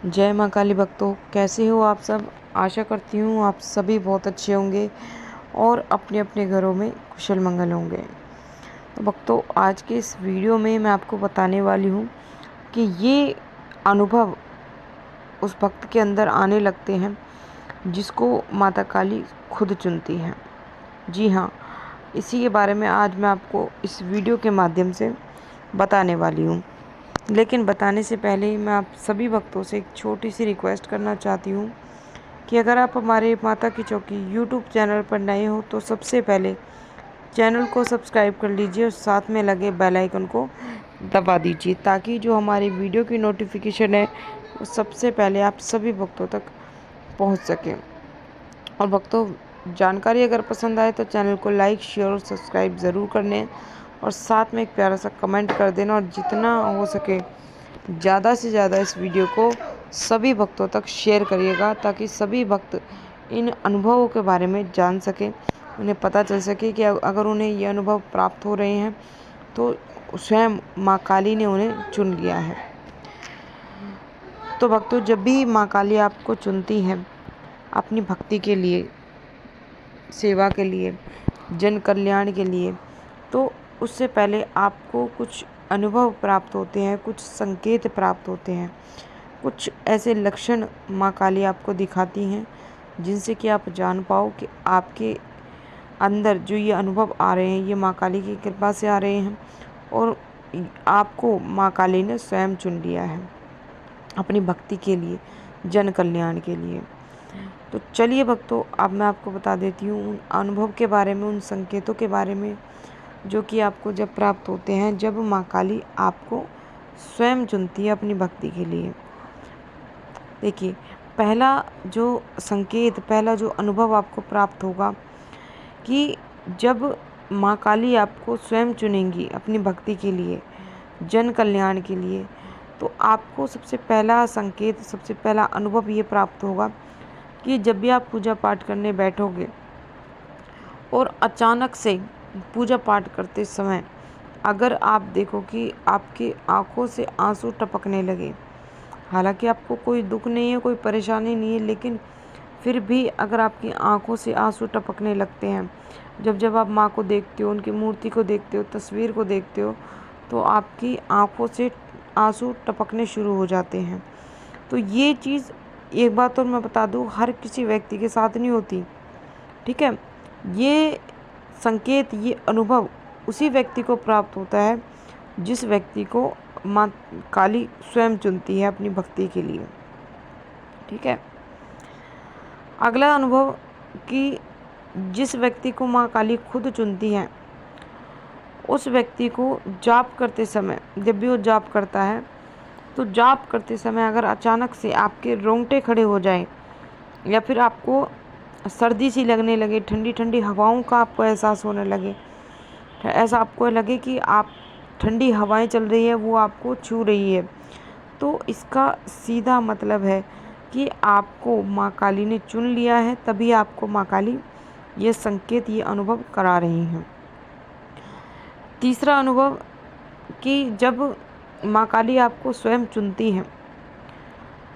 जय माँ काली भक्तों, कैसे हो आप सब। आशा करती हूँ आप सभी बहुत अच्छे होंगे और अपने अपने घरों में कुशल मंगल होंगे। तो भक्तों, आज के इस वीडियो में मैं आपको बताने वाली हूँ कि ये अनुभव उस भक्त के अंदर आने लगते हैं जिसको माता काली खुद चुनती हैं। जी हाँ, इसी के बारे में आज मैं आपको इस वीडियो के माध्यम से बताने वाली हूँ। लेकिन बताने से पहले मैं आप सभी भक्तों से एक छोटी सी रिक्वेस्ट करना चाहती हूँ कि अगर आप हमारे माता की चौकी यूट्यूब चैनल पर नए हो तो सबसे पहले चैनल को सब्सक्राइब कर लीजिए और साथ में लगे बेल आइकन को दबा दीजिए ताकि जो हमारी वीडियो की नोटिफिकेशन है वो सबसे पहले आप सभी भक्तों तक पहुंच सके। और भक्तों, जानकारी अगर पसंद आए तो चैनल को लाइक, शेयर और सब्सक्राइब ज़रूर करने और साथ में एक प्यारा सा कमेंट कर देना और जितना हो सके ज़्यादा से ज़्यादा इस वीडियो को सभी भक्तों तक शेयर करिएगा ताकि सभी भक्त इन अनुभवों के बारे में जान सकें, उन्हें पता चल सके कि अगर उन्हें ये अनुभव प्राप्त हो रहे हैं तो स्वयं माँ काली ने उन्हें चुन लिया है। तो भक्तों, जब भी माँ काली आपको चुनती हैं अपनी भक्ति के लिए, सेवा के लिए, जन कल्याण के लिए, तो उससे पहले आपको कुछ अनुभव प्राप्त होते हैं, कुछ संकेत प्राप्त होते हैं, कुछ ऐसे लक्षण माँ काली आपको दिखाती हैं जिनसे कि आप जान पाओ कि आपके अंदर जो ये अनुभव आ रहे हैं ये माँ काली की कृपा से आ रहे हैं और आपको माँ काली ने स्वयं चुन लिया है अपनी भक्ति के लिए, जन कल्याण के लिए। तो चलिए भक्तों, अब मैं आपको बता देती हूँ उन अनुभव के बारे में, उन संकेतों के बारे में जो कि आपको जब प्राप्त होते हैं जब माँ काली आपको स्वयं चुनती है अपनी भक्ति के लिए। देखिए, पहला जो संकेत, पहला जो अनुभव आपको प्राप्त होगा कि जब माँ काली आपको स्वयं चुनेंगी अपनी भक्ति के लिए, जन कल्याण के लिए, तो आपको सबसे पहला संकेत, सबसे पहला अनुभव ये प्राप्त होगा कि जब भी आप पूजा पाठ करने बैठोगे और अचानक से पूजा पाठ करते समय अगर आप देखो कि आपकी आंखों से आंसू टपकने लगे, हालांकि आपको कोई दुख नहीं है, कोई परेशानी नहीं है, लेकिन फिर भी अगर आपकी आंखों से आंसू टपकने लगते हैं जब जब आप माँ को देखते हो, उनकी मूर्ति को देखते हो, तस्वीर को देखते हो, तो आपकी आंखों से आंसू टपकने शुरू हो जाते हैं। तो ये चीज़, एक बात और मैं बता दूँ, हर किसी व्यक्ति के साथ नहीं होती, ठीक है। ये संकेत, ये अनुभव उसी व्यक्ति को प्राप्त होता है जिस व्यक्ति को माँ काली स्वयं चुनती है अपनी भक्ति के लिए, ठीक है। अगला अनुभव कि जिस व्यक्ति को माँ काली खुद चुनती हैं उस व्यक्ति को जाप करते समय, जब भी वो जाप करता है तो जाप करते समय अगर अचानक से आपके रोंगटे खड़े हो जाएं या फिर आपको सर्दी सी लगने लगे, ठंडी ठंडी हवाओं का आपको एहसास होने लगे, ऐसा आपको लगे कि आप ठंडी हवाएं चल रही है, वो आपको छू रही है, तो इसका सीधा मतलब है कि आपको माँ काली ने चुन लिया है, तभी आपको माँ काली ये संकेत, ये अनुभव करा रही हैं। तीसरा अनुभव कि जब माँ काली आपको स्वयं चुनती हैं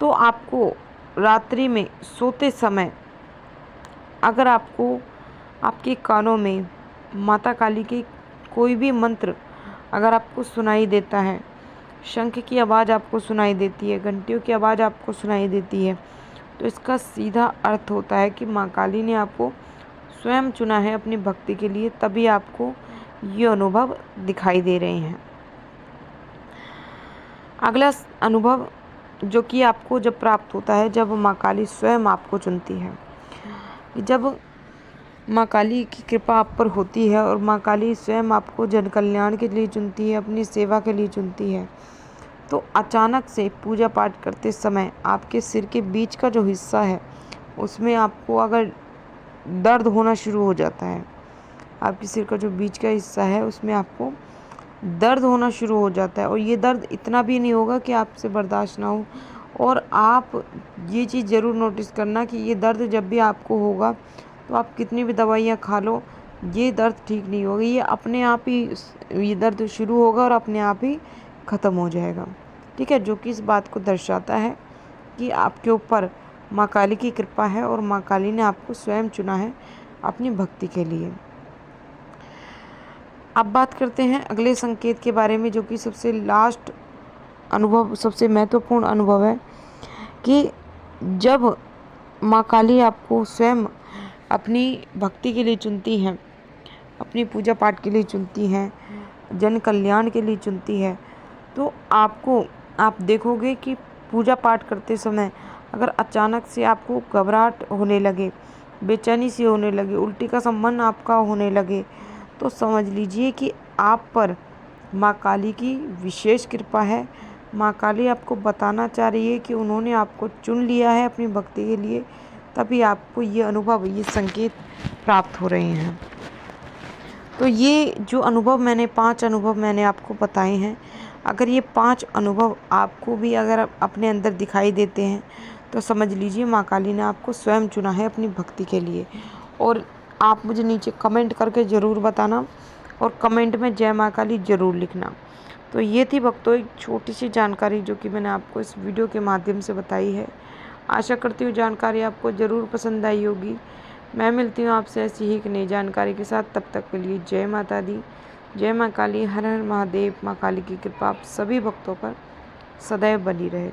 तो आपको रात्रि में सोते समय अगर आपको आपके कानों में माता काली के कोई भी मंत्र अगर आपको सुनाई देता है, शंख की आवाज़ आपको सुनाई देती है, घंटियों की आवाज़ आपको सुनाई देती है, तो इसका सीधा अर्थ होता है कि माँ काली ने आपको स्वयं चुना है अपनी भक्ति के लिए, तभी आपको ये अनुभव दिखाई दे रहे हैं। अगला अनुभव जो कि आपको जब प्राप्त होता है जब माँ काली स्वयं आपको चुनती है, जब माँ काली की कृपा आप पर होती है और माँ काली स्वयं आपको जन कल्याण के लिए चुनती है, अपनी सेवा के लिए चुनती है, तो अचानक से पूजा पाठ करते समय आपके सिर के बीच का जो हिस्सा है उसमें आपको अगर दर्द होना शुरू हो जाता है, आपके सिर का जो बीच का हिस्सा है उसमें आपको दर्द होना शुरू हो जाता है और ये दर्द इतना भी नहीं होगा कि आपसे बर्दाश्त ना हो। और आप ये चीज़ ज़रूर नोटिस करना कि ये दर्द जब भी आपको होगा तो आप कितनी भी दवाइयाँ खा लो, ये दर्द ठीक नहीं होगा, ये अपने आप ही ये दर्द शुरू होगा और अपने आप ही ख़त्म हो जाएगा, ठीक है। जो कि इस बात को दर्शाता है कि आपके ऊपर माँ काली की कृपा है और माँ काली ने आपको स्वयं चुना है अपनी भक्ति के लिए। अब बात करते हैं अगले संकेत के बारे में, जो कि सबसे लास्ट अनुभव, सबसे महत्वपूर्ण अनुभव है कि जब माँ काली आपको स्वयं अपनी भक्ति के लिए चुनती हैं, अपनी पूजा पाठ के लिए चुनती हैं, जन कल्याण के लिए चुनती है, तो आप देखोगे कि पूजा पाठ करते समय अगर अचानक से आपको घबराहट होने लगे, बेचैनी सी होने लगे, उल्टी का मन आपका होने लगे, तो समझ लीजिए कि आप पर माँ काली की विशेष कृपा है। माँ काली आपको बताना चाह रही है कि उन्होंने आपको चुन लिया है अपनी भक्ति के लिए, तभी आपको ये अनुभव, ये संकेत प्राप्त हो रहे हैं। तो ये जो अनुभव मैंने 5 अनुभव मैंने आपको बताए हैं, अगर ये 5 अनुभव आपको भी अगर अपने अंदर दिखाई देते हैं तो समझ लीजिए माँ काली ने आपको स्वयं चुना है अपनी भक्ति के लिए। और आप मुझे नीचे कमेंट करके ज़रूर बताना और कमेंट में जय माँ काली ज़रूर लिखना। तो ये थी भक्तों एक छोटी सी जानकारी जो कि मैंने आपको इस वीडियो के माध्यम से बताई है। आशा करती हूँ जानकारी आपको ज़रूर पसंद आई होगी। मैं मिलती हूँ आपसे ऐसी ही एक नई जानकारी के साथ। तब तक के लिए जय माता दी, जय माँ काली, हर हर महादेव। माँ काली की कृपा आप सभी भक्तों पर सदैव बनी रहे।